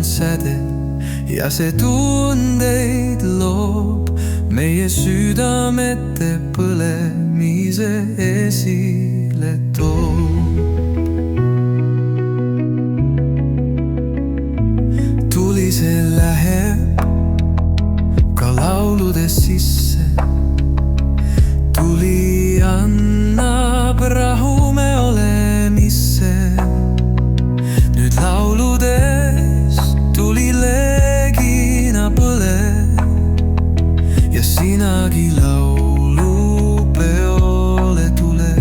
säde ja see tundeid loob, meie südamete põlemise esile toob. Tuli see läheb ka lauludes sisse, tuli annab rahu me olemisse. Nüüd lauludes tuli leegina põleb ja sinagi laulupeole tule.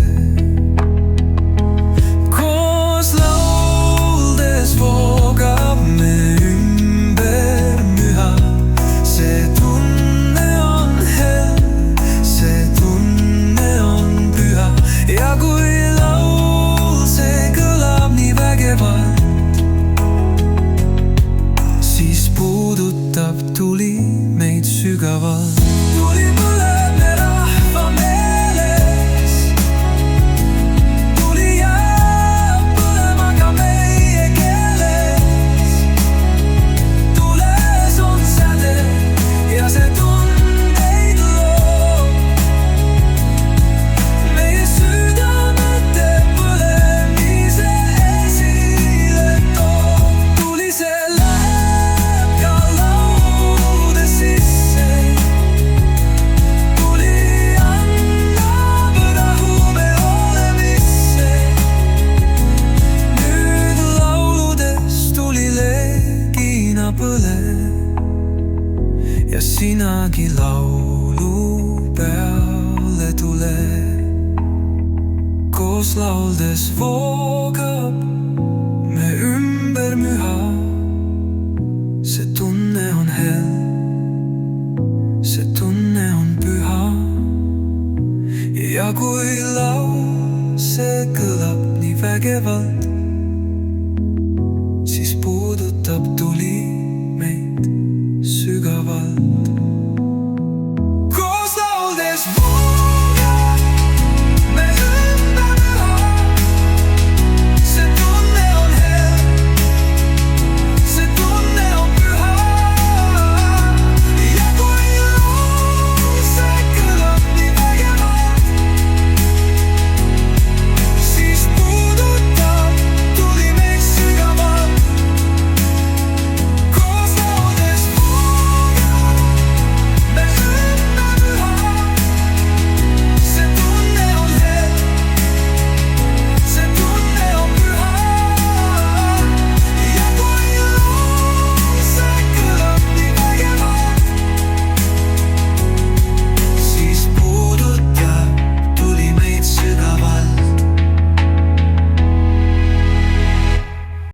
Koos lauldes voogab me ümber müha, see tunne on hell, see tunne on püha. Ja kui laul see kõlab nii vägevalt, siis puudutab tuli meid sügavalt. Tuli põleb me rahva meeles, tuli jääb põlema ka meie keeles. Tules on säde ja see tundeid loob, meie südamete põlemise esile toob. Tuli see läheb ka laulude sisse, tuli annab rahu me olemisse. Nüüd lauludes tuli leegina põleb ja sinagi laulu peale tule. Koos lauldes voogab